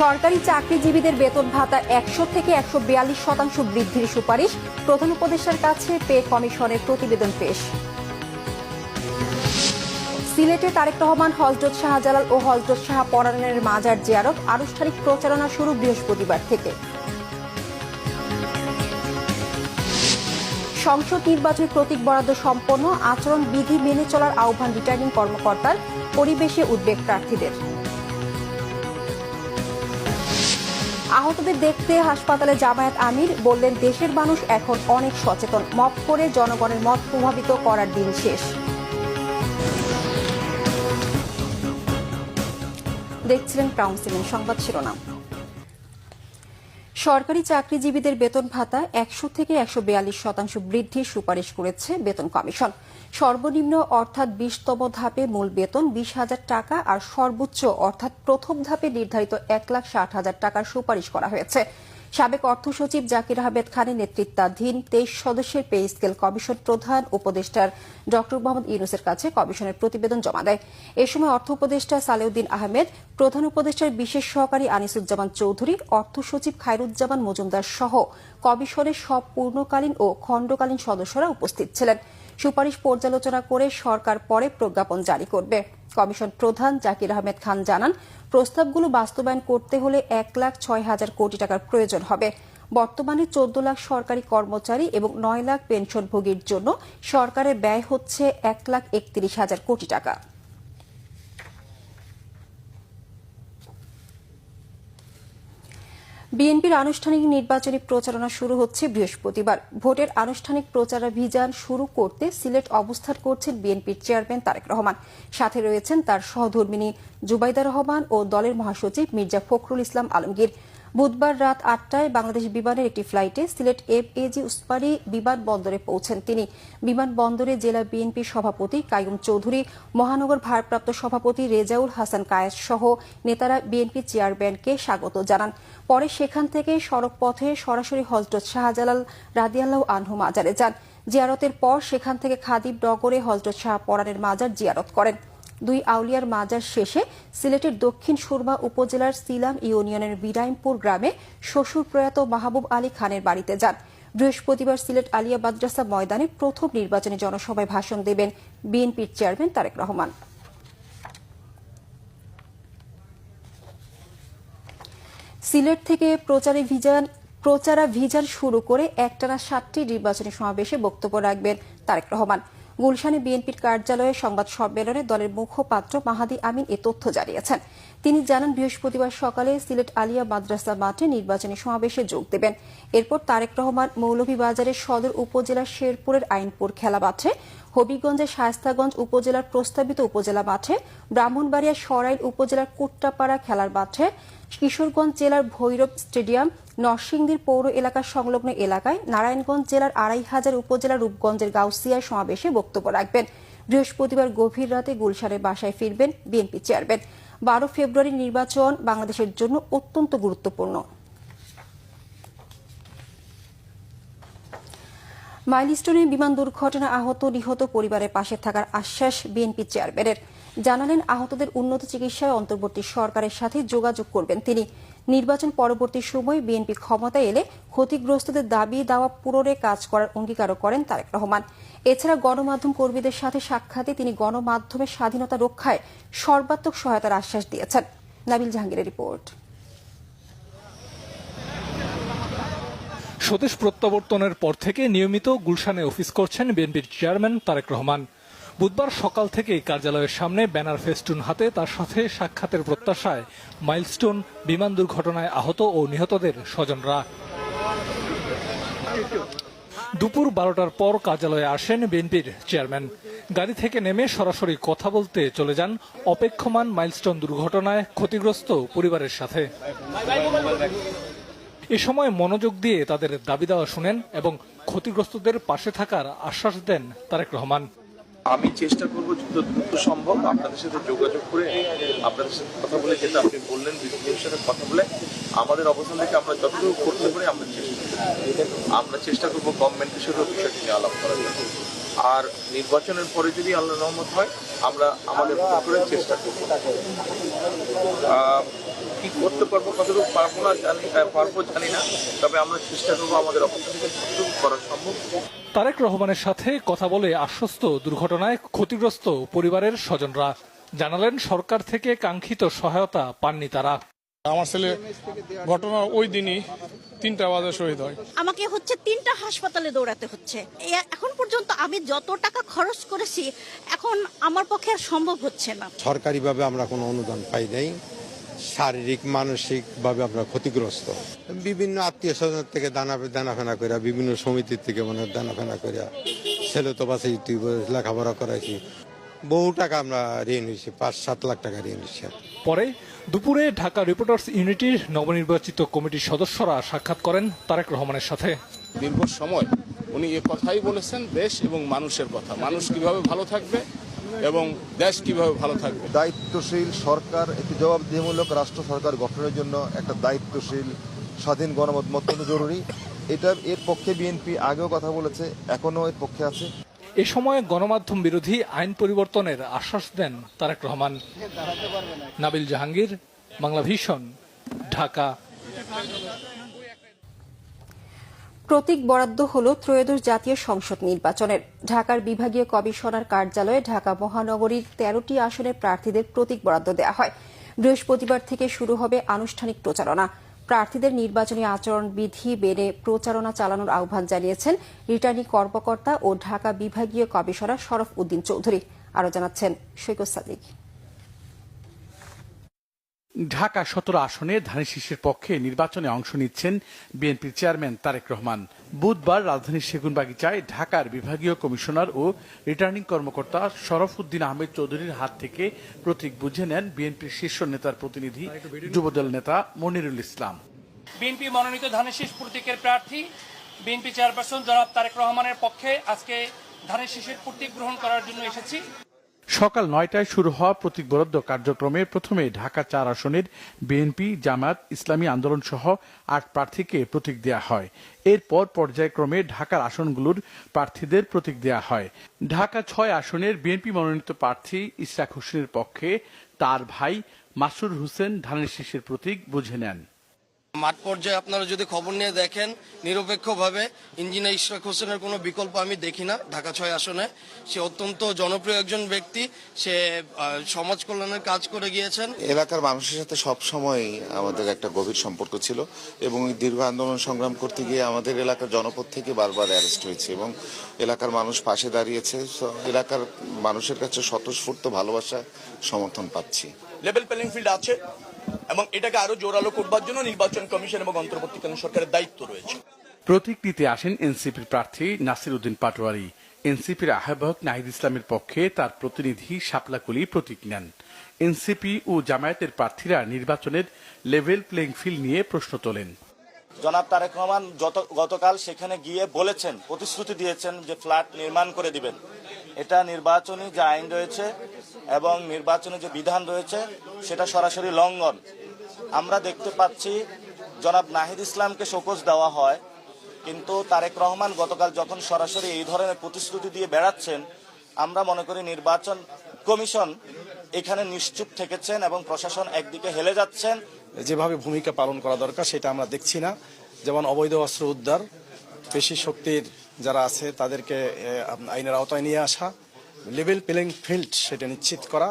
সরকারি চাকরিজীবীদের বেতন ভাতা ১০০ থেকে ১৪২% বৃদ্ধির সুপারিশ প্রধান উপদেষ্টার কাছে পে কমিশনের প্রতিবেদন পেশ। সিলেটে তারেক রহমান, হযরত শাহজালাল ও হযরত শাহ পরানের মাজার জিয়ারত আনুষ্ঠানিক প্রচারণা শুরু বৃহস্পতিবার থেকে। সংসদ নির্বাচনে প্রতীক বরাদ্দ সম্পন্ন, আচরণ বিধি মেনে চলার আহ্বান রিটার্নিং কর্মকর্তার, পরিবেশে উদ্বেগ প্রার্থীদের। আহতদের দেখতে হাসপাতালে জামায়াত আমির বললেন, দেশের মানুষ এখন অনেক সচেতন, মব করে জনগণের মত প্রভাবিত করার দিন শেষ। দেখছিলেন ক্রাউন সিমেন্ট সংবাদ শিরোনাম। সরকারি চাকরিজীবীদের বেতন ভাতা ১০০ থেকে ১৪২% বৃদ্ধির সুপারিশ করেছে বেতন কমিশন। সর্বনিম্ন অর্থাৎ ২০তম ধাপে মূল বেতন ২০,০০০ টাকা আর সর্বোচ্চ অর্থাৎ প্রথম ধাপে নির্ধারিত ১,৬০,০০০ টাকার সুপারিশ করা হয়েছে। সাবেক অর্থ সচিব জাকির আহমেদ খানের নেতৃত্বাধীন ২৩ সদস্যের পে স্কেল কমিশন প্রধান উপদেষ্টার ড মোহাম্মদ ইউনূসের কাছে কমিশনের প্রতিবেদন জমা দেয়। এ সময় অর্থ উপদেষ্টা সালেউদ্দিন আহমেদ, প্রধান উপদেষ্টার বিশেষ সহকারী আনিসুজ্জামান চৌধুরী, অর্থ সচিব খায়রুজ্জামান মজুমদার সহ কমিশনের সব পূর্ণকালীন ও খণ্ডকালীন সদস্যরা উপস্থিত ছিলেন। সুপারিশ পর্যালোচনা করে সরকার পরে প্রজ্ঞাপন জারি করবে। কমিশন প্রধান জাকির আহমেদ খান জানান, প্রস্তাবগুলো বাস্তবায়ন করতে হলে ১,০৬,০০০ কোটি টাকার প্রয়োজন হবে। বর্তমানে ১৪ লাখ সরকারি কর্মচারী এবং ৯ লাখ পেনশনভোগীর জন্য সরকারের ব্যয় হচ্ছে ১,৩১,০০০ কোটি টাকা। বিএনপির আনুষ্ঠানিক নির্বাচনী প্রচারণা শুরু হচ্ছে বৃহস্পতিবার। ভোটের আনুষ্ঠানিক প্রচারাভিযান শুরু করতে সিলেট অবস্থান করছেন বিএনপির চেয়ারম্যান তারেক রহমান। সাথে রয়েছেন তার সহধর্মিণী জুবাইদা রহমান ও দলের মহাসচিব মির্জা ফখরুল ইসলাম আলমগীর। বুধবার রাত ৮টায় বাংলাদেশ বিমানের একটি ফ্লাইটে সিলেট এফএজি উসমানী বিমানবন্দরে পৌঁছেন তিনি। বিমানবন্দরে জেলা বিএনপির সভাপতি কাইয়ুম চৌধুরী, মহানগর ভারপ্রাপ্ত সভাপতি রেজাউল হাসান কায়েস সহ নেতারা বিএনপি চেয়ারম্যানকে স্বাগত জানান। পরে সেখান থেকে সড়ক পথে সরাসরি হযরত শাহজালাল রাদিয়াল্লাহু আনহু মাজারে যান। জিয়ারতের পর সেখান থেকে খাদিমনগরে হযরত শাহ পরানের মাজার জিয়ারত করেন। দুই আউলিয়ার মাজার শেষে সিলেটের দক্ষিণ সুরমা উপজেলার সিলাম ইউনিয়নের বিরাইমপুর গ্রামে শ্বশুর প্রয়াত মাহবুব আলী খানের বাড়িতে যান। বৃহস্পতিবার সিলেট আলিয়া মাদ্রাসা ময়দানে প্রথম নির্বাচনী জনসভায় ভাষণ দেবেন বিএনপির চেয়ারম্যান তারেক রহমান। সিলেট থেকে প্রচারাভিযান শুরু করে একটানা ৭টি নির্বাচনী সমাবেশে বক্তব্য রাখবেন তারেক রহমান। গুলশানে বিএনপির কার্যালয়ে সংবাদ সম্মেলনে দলের মুখপাত্র মাহাদি আমিন এ তথ্য জানিয়েছেন। তিনি জানান, বৃহস্পতিবার সকালে সিলেট আলিয়া মাদ্রাসা মাঠে নির্বাচনী সমাবেশে যোগ দেবেন। এরপর তারেক রহমান মৌলভীবাজারের সদর উপজেলার শেরপুরের আইনপুর খেলা মাঠে, হবিগঞ্জের শায়েস্তাগঞ্জ উপজেলার প্রস্তাবিত উপজেলা মাঠে, ব্রাহ্মণবাড়িয়ার সরাইল উপজেলার কুট্টাপাড়া খেলার মাঠে, কিশোরগঞ্জ জেলার ভৈরব স্টেডিয়াম, নরসিংদীর পৌর এলাকার সংলগ্ন এলাকায়, নারায়ণগঞ্জ জেলার ২৫০০ উপজেলার রূপগঞ্জের গাউসিয়ায় সমাবেশে বক্তব্য রাখবেন। বৃহস্পতিবার গভীর রাতে গুলশানের বাসায় ফিরবেন বিএনপি চেয়ারম্যান। ১২ ফেব্রুয়ারি নির্বাচন বাংলাদেশের জন্য অত্যন্ত গুরুত্বপূর্ণ। মাইলস্টোনে বিমান দুর্ঘটনায় আহত নিহত পরিবারের পাশে থাকার আশ্বাস বিএনপি চেয়ারম্যানের। জানালেন, আহতদের উন্নত চিকিৎসায় অন্তর্বর্তী সরকারের সাথে যোগাযোগ করবেন তিনি। নির্বাচন পরবর্তী সময়ে বিএনপি ক্ষমতায় এলে ক্ষতিগ্রস্তদের দাবি দাওয়া পূরণে কাজ করার অঙ্গীকারও করেন তারেক রহমান। এছাড়া গণমাধ্যম কর্মীদের সাথে সাক্ষাতে তিনি গণমাধ্যমের স্বাধীনতা রক্ষায় সর্বাত্মক সহায়তার আশ্বাস দিয়েছেন। নাবিল জাহাঙ্গীরের রিপোর্ট। স্বদেশ প্রত্যাবর্তনের পর থেকে নিয়মিত গুলশানে অফিস করছেন বিএনপির চেয়ারম্যান তারেক রহমান। বুধবার সকাল থেকেই কার্যালয়ের সামনে ব্যানার ফেস্টুন হাতে তার সাথে সাক্ষাতের প্রত্যাশায় মাইলস্টোন বিমান দুর্ঘটনায় আহত ও নিহতদের স্বজনরা। দুপুর ১২টার পর কার্যালয়ে আসেন বিএনপির চেয়ারম্যান। গাড়ি থেকে নেমে সরাসরি কথা বলতে চলে যান অপেক্ষমান মাইলস্টোন দুর্ঘটনায় ক্ষতিগ্রস্ত পরিবারের সাথে। এ সময় মনোযোগ দিয়ে তাদের দাবি দেওয়া শুনেন এবং ক্ষতিগ্রস্তদের পাশে থাকার আশ্বাস দেন তারেক রহমান। আমি চেষ্টা করবো যত দ্রুত সম্ভব আপনাদের সাথে যোগাযোগ করে আপনাদের সাথে কথা বলে, যেটা আপনি বললেন বিদ্যুতের সাথে কথা বলে আমাদের অবস্থান থেকে আমরা যতটুকু করতে পারি আমরা চেষ্টা করবো গভর্নমেন্টের সাথে বিষয়টি নিয়ে আলাপ করার জন্য। আর নির্বাচনের পরে যদি আল্লাহ রহমত হয় আমরা আমাদের করে চেষ্টা করব। কি করতে পারবো, কতটুকু পারবো না জানি না, তবে আমরা চেষ্টা করবো আমাদের অবস্থা থেকে যতটুকু করা সম্ভব। তারেক রহমানের সাথে কথা বলে আশ্বস্ত দুর্ঘটনায় ক্ষতিগ্রস্ত পরিবারের স্বজনরা। জানালেন সরকার থেকে কাঙ্ক্ষিত সহায়তা পাননি তারা। আমার ছেলে ঘটনা ওই দিনই 3টা বাজে শহীদ হয়। আমাকে 3টা হাসপাতালে দৌড়াতে হচ্ছে। এখন পর্যন্ত আমি যত টাকা খরচ করেছি এখন আমার পক্ষে আর সম্ভব হচ্ছে না। সরকারিভাবে আমরা কোনো অনুদান পাই নাই, শারীরিক মানসিক ভাবে আমরা ক্ষতিগ্রস্ত। বিভিন্ন আত্মীয় স্বজনের থেকে দানাফেনা করে, বিভিন্ন সমিতির থেকে দানাফেনা করে ছেলে তো বাসে লেখাপড়া করাইছি। বহু টাকা আমরা ঋণ হয়েছি, 5-7 লাখ টাকা ঋণ হয়েছি। পরে দুপুরে ঢাকা রিপোর্টার্স ইউনিটির নবনির্বাচিত কমিটির সদস্যরা সাক্ষাৎ করেন তারেক রহমানের সাথে। দীর্ঘ সময় উনি এ কথাই বলেছেন, দেশ এবং মানুষের কথা, মানুষ কিভাবে ভালো থাকবে এবং দেশ কিভাবে ভালো থাকবে। দায়িত্বশীল সরকার, একটি জবাবদিহিমূলক রাষ্ট্র সরকার গঠনের জন্য একটা দায়িত্বশীল স্বাধীন গণমত অত্যন্ত জরুরি। এর পক্ষে বিএনপি আগেও কথা বলেছে, এখনো এর পক্ষে আছে। এ সময় গণমাধ্যম বিরোধী আইন পরিবর্তনের আশ্বাস দেন তারেক রহমান। নাবিল জাহাঙ্গীর, বাংলা ভিশন, ঢাকা। প্রতীক বরাদ্দ হল ত্রয়োদশ জাতীয় সংসদ নির্বাচনের। ঢাকার বিভাগীয় কমিশনার কার্যালয়ে ঢাকা মহানগরীর 13টি আসনের প্রার্থীদের প্রতীক বরাদ্দ দেওয়া হয়। বৃহস্পতিবার থেকে শুরু হবে আনুষ্ঠানিক প্রচারণা। প্রার্থীদের নির্বাচনী আচরণবিধি মেনে প্রচারণা চালানোর আহ্বান জানিয়েছেন রিটার্নিং কর্মকর্তা ও ঢাকা বিভাগীয় কমিশনার শরফ উদ্দিন চৌধুরী। আরও জানাচ্ছেন সৈকত সাদিক। ঢাকা 17 আসনে ধানের শীষের পক্ষে নির্বাচনে অংশ নিচ্ছেন বিএনপির চেয়ারম্যান তারেক রহমান। বুধবার রাজধানীর সেগুনবাগিচায় ঢাকার বিভাগীয় কমিশনার ও রিটার্নিং কর্মকর্তা শরফ উদ্দিন আহমেদ চৌধুরীর হাত থেকে প্রতীক বুঝে নেন বিএনপির শীর্ষ নেতার প্রতিনিধি যুবদল নেতা মনিরুল ইসলাম। বিএনপি মনোনীত ধানের শীষ প্রতীকের প্রার্থী বিএনপি চেয়ারপারসন জনাব তারেক রহমানের পক্ষে আজকে ধানের শীষের প্রতীক গ্রহণ করার জন্য এসেছি। সকাল 9টায় শুরু হওয়া প্রতীক বরাদ্দ কার্যক্রমে প্রথমে ঢাকা 4 আসনের বিএনপি, জামায়াত ইসলামী আন্দোলন সহ 8 প্রার্থীকে প্রতীক দেয়া হয়। এরপর পর্যায়ক্রমে ঢাকার আসনগুলোর প্রার্থীদের প্রতীক দেয়া হয়। ঢাকা 6 আসনের বিএনপি মনোনীত প্রার্থী ইশরাক হোসেনের পক্ষে তার ভাই মাসুর হোসেন ধানের শীষের প্রতীক বুঝে নেন। মাঠ পর্যায়ে আপনারা যদি খবর নিয়ে দেখেন, নিরপেক্ষভাবে ইঞ্জিনিয়ার ইশরাক হোসেনের কোনো বিকল্প আমি দেখি না। ঢাকা 6 আসনে সে অত্যন্ত জনপ্রিয় একজন ব্যক্তি, সে সমাজ কল্যাণের কাজ করে গিয়েছেন। এলাকার মানুষের সাথে সব সময় আমাদের একটা গভীর সম্পর্ক ছিল এবং দীর্ঘ আন্দোলন সংগ্রাম করতে গিয়ে আমাদের এলাকার জনপদ থেকে বারবার অ্যারেস্ট হয়েছে এবং এলাকার মানুষ পাশে দাঁড়িয়েছে। এলাকার মানুষের কাছে স্বতঃস্ফূর্ত ভালোবাসা, সমর্থন পাচ্ছি। লেভেল প্লেইং ফিল্ড আছে এবং এটাকে আরো জোরালো করবার জন্য নির্বাচন কমিশন এবং অন্তর্বর্তীকালীন সরকারের দায়িত্ব রয়েছে। প্রতীক নিতে আসেন এনসিপির প্রার্থী নাসির উদ্দিন পাটোয়ারি। এনসিপির আহ্বায়ক নাহিদ ইসলামের পক্ষে তার প্রতিনিধি শাপলাকুলি প্রতীক নেন। এনসিপি ও জামায়াতের প্রার্থীরা নির্বাচনের লেভেল প্লেইং ফিল্ড নিয়ে প্রশ্ন তোলেন। জনাব তারেক রহমান গতকাল সেখানে গিয়ে বলেছেন, প্রতিশ্রুতি দিয়েছেন যে ফ্ল্যাট নির্মাণ করে দিবেন। এটা নির্বাচনী যে আইন রয়েছে এবং নির্বাচনী যে বিধান রয়েছে সেটা সরাসরি লঙ্ঘন। আমরা দেখতে পাচ্ছি জনাব নাহিদ ইসলামকে শোকজ দেওয়া হয়, কিন্তু তারেক রহমান গতকাল যখন সরাসরি এই ধরনের প্রতিশ্রুতি দিয়ে বেড়াচ্ছেন, আমরা মনে করি নির্বাচন কমিশন এখানে নিশ্চুপ থেকেছেন এবং প্রশাসন একদিকে হেলে যাচ্ছেন। যেভাবে ভূমিকা পালন করা দরকার সেটা আমরা দেখছি না। যেমন অবৈধ অস্ত্র উদ্ধার, পেশি শক্তির যারা আছে তাদেরকে আইনের আওতায় নিয়ে আসা, লেভেল প্লেইং ফিল্ড সেটা নিশ্চিত করা।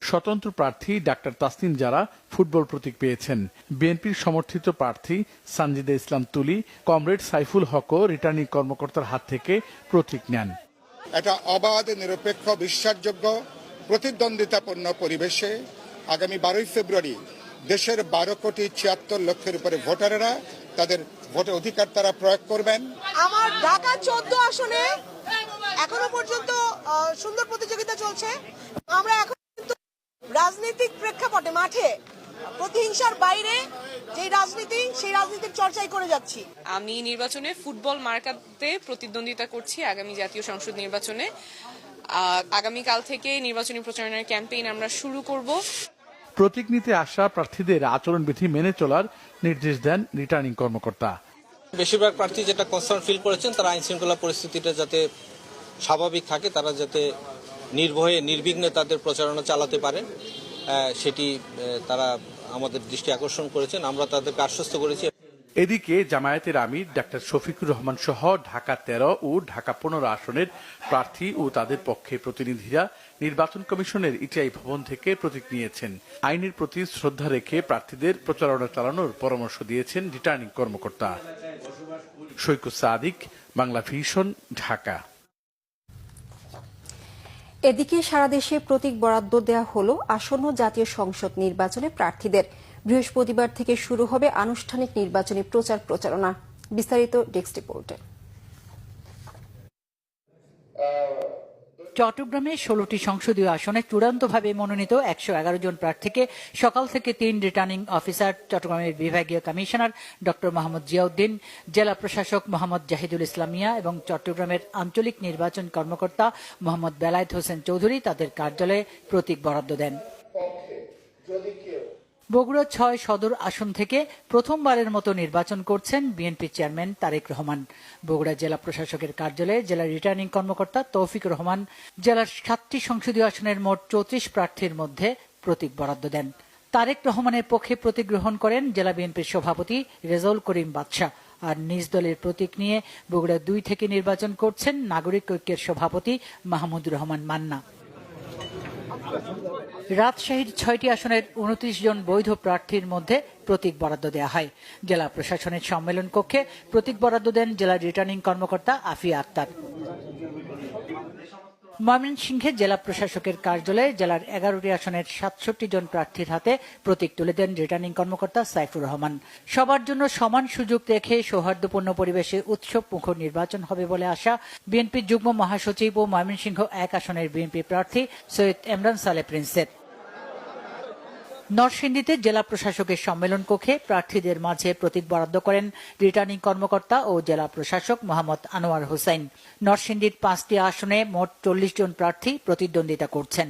স্বতন্ত্র প্রার্থী ডাক্তার তাসনিম যারা ফুটবল প্রতীক পেয়েছেন। বিএনপির সমর্থিত প্রার্থী সানজিদা ইসলাম তুলি কমরেড সাইফুল হকও রিটার্নিং কর্মকর্তার হাত থেকে প্রতীক নেন। একটা অবাধ, নিরপেক্ষ, বিশ্বাসযোগ্য, প্রতিদ্বন্দ্বিতাপূর্ণ পরিবেশে আগামী 12 ফেব্রুয়ারি দেশের 12,76,00,000 উপরে ভোটারেরা তাদের ভোটের অধিকার তারা প্রয়োগ করবেন। আমার ঢাকা 14 আসনে এখনো পর্যন্ত সুন্দর প্রতিযোগিতা চলছে। আমরা এখন কিন্তু রাজনৈতিক প্রেক্ষাপটে মাঠে প্রতিহিংসার বাইরে যে রাজনীতি, সেই রাজনীতির চর্চাই করে যাচ্ছি। আমি নির্বাচনে ফুটবল মার্কাতে প্রতিদ্বন্দ্বিতা করছি আগামী জাতীয় সংসদ নির্বাচনে। আগামীকাল থেকে নির্বাচনী প্রচারণার ক্যাম্পেইন আমরা শুরু করব। প্রতীক নিতে আসা প্রার্থীদের আচরণবিধি মেনে চলার নির্দেশ দেন রিটার্নিং কর্মকর্তা। বেশিরভাগ প্রার্থী যেটা কনসার্ন ফিল করেছেন, তারা আইন শৃঙ্খলা পরিস্থিতিটা যাতে স্বাভাবিক থাকে, তারা যাতে নির্ভয়ে নির্বিঘ্নে তাদের প্রচারণা চালাতে পারে, সেটি তারা আমাদের দৃষ্টি আকর্ষণ করেছেন। আমরা তাদেরকে আশ্বস্ত করেছি। এদিকে জামায়াতের আমির ডাক্তার শফিকুর রহমান সহ ঢাকা 13 ও ঢাকা 15 আসনের প্রার্থী ও তাদের পক্ষে প্রতিনিধিরা নির্বাচন কমিশনের ইটিআই ভবন থেকে প্রতীক নিয়েছেন। আইনের প্রতি শ্রদ্ধা রেখে প্রার্থীদের প্রচারণা চালানোর পরামর্শ দিয়েছেন রিটার্নিং কর্মকর্তা। সৈকত সাদিক, বাংলা ভিশন, ঢাকা। এদিকে সারা দেশে প্রতীক বরাদ্দ দেওয়া হলো আসন্ন জাতীয় সংসদ নির্বাচনে প্রার্থীদের। বৃহস্পতিবার থেকে শুরু হবে আনুষ্ঠানিক নির্বাচনী প্রচারণা। বিস্তারিত ডেস্ক রিপোর্টে। চট্টগ্রামে 16টি সংসদীয় আসনে চূড়ান্তভাবে মনোনীত 111 জন প্রার্থীকে সকাল থেকে 3 রিটার্নিং অফিসার, চট্টগ্রামের বিভাগীয় কমিশনার ডক্টর মোহাম্মদ জিয়াউদ্দিন, জেলা প্রশাসক মোহাম্মদ জাহিদুল ইসলাম মিয়া এবং চট্টগ্রামের আঞ্চলিক নির্বাচন কর্মকর্তা মোহাম্মদ বেলায়েত হোসেন চৌধুরী তাদের কার্যালয়ে প্রতীক বরাদ্দ দেন। বগুড়া 6 সদর আসন থেকে প্রথমবারের মতো নির্বাচন করছেন বিএনপি চেয়ারম্যান তারেক রহমান। বগুড়া জেলা প্রশাসকের কার্যালয়ে জেলা রিটার্নিং কর্মকর্তা তৌফিক রহমান জেলার 7টি সংসদীয় আসনের মোট 34 প্রার্থীর মধ্যে প্রতীক বরাদ্দ দেন। তারেক রহমানের পক্ষে প্রতীক গ্রহণ করেন জেলা বিএনপির সভাপতি রেজাউল করিম বাদশা। আর নিজ দলের প্রতীক নিয়ে বগুড়া 2 থেকে নির্বাচন করছেন নাগরিক ঐক্যের সভাপতি মাহমুদুর রহমান মান্না। রাজশাহীর 6টি আসনের 29 জন বৈধ প্রার্থীর মধ্যে প্রতীক বরাদ্দ দেওয়া হয়। জেলা প্রশাসনের সম্মেলন কক্ষে প্রতীক বরাদ্দ দেন জেলা রিটার্নিং কর্মকর্তা আফিয়া আক্তার। ময়মনসিংহে জেলা প্রশাসকের কার্যালয়ে জেলার 11টি আসনের 67 জন প্রার্থীর হাতে প্রতীক তুলে দেন রিটার্নিং কর্মকর্তা সাইফুর রহমান। সবার জন্য সমান সুযোগ রেখে সৌহার্দ্যপূর্ণ পরিবেশে উৎসব মুখর নির্বাচন হবে বলে আশা বিএনপির যুগ্ম মহাসচিব ও ময়মনসিংহ 1 আসনের বিএনপি প্রার্থী সৈয়দ এমরান সালে প্রিন্সের। নরসিংদীতে জেলা প্রশাসকের সম্মেলন কক্ষে প্রার্থীদের মাঝে প্রতীক বরাদ্দ করেন রিটার্নিং কর্মকর্তা ও জেলা প্রশাসক মোহাম্মদ আনোয়ার হোসেন। নরসিংদীর 5টি আসনে মোট 40 জন প্রার্থী প্রতিদ্বন্দ্বিতা করছেন।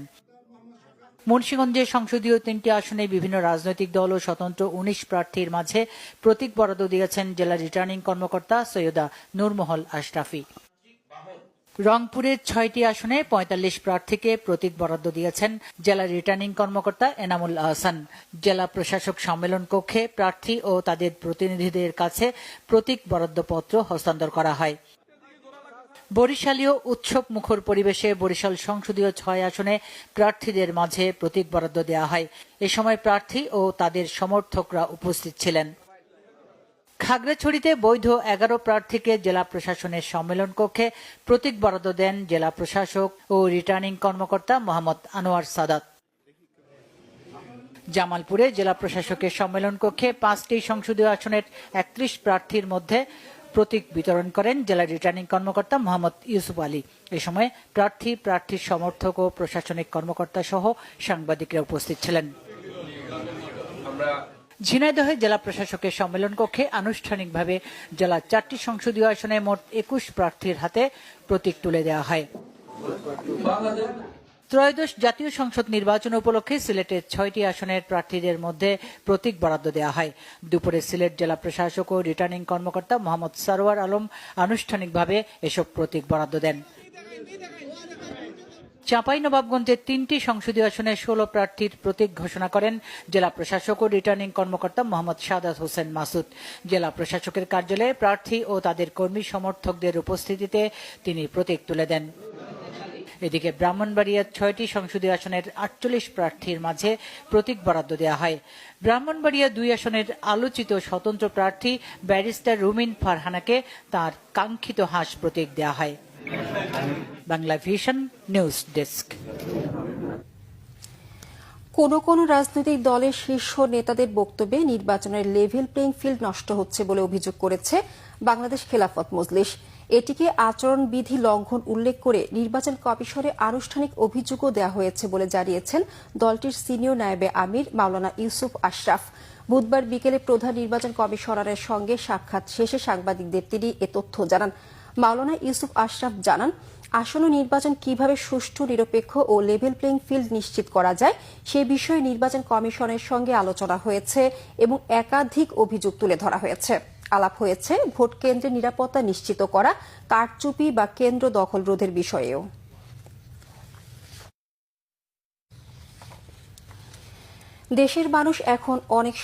মুন্সিগঞ্জে সংসদীয় 3টি আসনে বিভিন্ন রাজনৈতিক দল ও স্বতন্ত্র 19 প্রার্থীর মাঝে প্রতীক বরাদ্দ দিয়েছেন জেলা রিটার্নিং কর্মকর্তা সৈয়দা নূরমহল আশরাফি। রংপুরের 6টি আসনে 45 প্রার্থীকে প্রতীক বরাদ্দ দিয়েছেন জেলা রিটার্নিং কর্মকর্তা এনামুল আহসান। জেলা প্রশাসক সম্মেলন কক্ষে প্রার্থী ও তাদের প্রতিনিধিদের কাছে প্রতীক বরাদ্দপত্র হস্তান্তর করা হয়। বরিশালীয় উৎসব মুখর পরিবেশে বরিশাল সংসদীয় 6 আসনে প্রার্থীদের মাঝে প্রতীক বরাদ্দ দেওয়া হয়। এ সময় প্রার্থী ও তাদের সমর্থকরা উপস্থিত ছিলেন। খাগড়াছড়িতে বৈধ 11 প্রার্থীকে জেলা প্রশাসনের সম্মেলন কক্ষে প্রতীক বরাদ্দ দেন জেলা প্রশাসক ও রিটার্নিং কর্মকর্তা মোহাম্মদ আনোয়ার সাদাত। জামালপুরে জেলা প্রশাসকের সম্মেলন কক্ষে 5টি সংসদীয় আসনের 31 প্রার্থীর মধ্যে প্রতীক বিতরণ করেন জেলা রিটার্নিং কর্মকর্তা মোহাম্মদ ইউসুফ আলী। এ সময় প্রার্থীর সমর্থক ও প্রশাসনিক কর্মকর্তা সহ সাংবাদিকরা উপস্থিত ছিলেন। ঝিনাইদহে জেলা প্রশাসকের সম্মেলন কক্ষে আনুষ্ঠানিকভাবে জেলা 4টি সংসদীয় আসনে মোট 21 প্রার্থীর হাতে প্রতীক তুলে দেওয়া হয়। ত্রয়োদশ জাতীয় সংসদ নির্বাচন উপলক্ষে সিলেটের 6টি আসনের প্রার্থীদের মধ্যে প্রতীক বরাদ্দ দেওয়া হয়। দুপুরে সিলেট জেলা প্রশাসক ও রিটার্নিং কর্মকর্তা মোহাম্মদ সারোয়ার আলম আনুষ্ঠানিকভাবে এসব প্রতীক বরাদ্দ দেন। চাঁপাইনবাবগঞ্জের 3টি সংসদীয় আসনে 16 প্রার্থীর প্রতীক ঘোষণা করেন জেলা প্রশাসক ও রিটার্নিং কর্মকর্তা মোহাম্মদ সাদাত হোসেন মাসুদ। জেলা প্রশাসকের কার্যালয়ে প্রার্থী ও তাদের কর্মী সমর্থকদের উপস্থিতিতে তিনি প্রতীক তুলে দেন। এদিকে ব্রাহ্মণবাড়িয়ার 6টি সংসদীয় আসনের 48 প্রার্থীর মাঝে প্রতীক বরাদ্দ দেওয়া হয়। ব্রাহ্মণবাড়িয়া 2 আসনের আলোচিত স্বতন্ত্র প্রার্থী ব্যারিস্টার রুমিন ফারহানাকে তার কাঙ্ক্ষিত হাঁস প্রতীক দেওয়া হয়। Bangla vision news desk. কোন রাজনৈতিক দলের শীর্ষ নেতাদের বক্তব্যে নির্বাচনের লেভেল প্লেইং ফিল্ড নষ্ট হচ্ছে বলে অভিযোগ করেছে বাংলাদেশ খেলাফত মজলিস। এটিকে আচরণবিধি লঙ্ঘন উল্লেখ করে নির্বাচন কমিশনে আনুষ্ঠানিক অভিযোগও দেওয়া হয়েছে বলে জানিয়েছেন দলটির সিনিয়র নায়েবে আমির মাওলানা ইউসুফ আশরাফ। বুধবার বিকেলে প্রধান নির্বাচন কমিশনারের সঙ্গে সাক্ষাৎ শেষে সাংবাদিকদের তিনি এ তথ্য জানান। মাওলানা ইউসুফ আশরাফ জানান, আসন্ন নির্বাচন কিভাবে সুষ্ঠু, নিরপেক্ষ ও লেভেল প্লেইং ফিল্ড নিশ্চিত করা যায় সে বিষয়ে নির্বাচন কমিশনের সঙ্গে আলোচনা হয়েছে এবং একাধিক অভিযোগ তুলে ধরা হয়েছে। আলাপ হয়েছে ভোট কেন্দ্রের নিরাপত্তা নিশ্চিত করা, কারচুপি বা কেন্দ্র দখল রোধের বিষয়েও। দেশের মানুষ এখন অনেক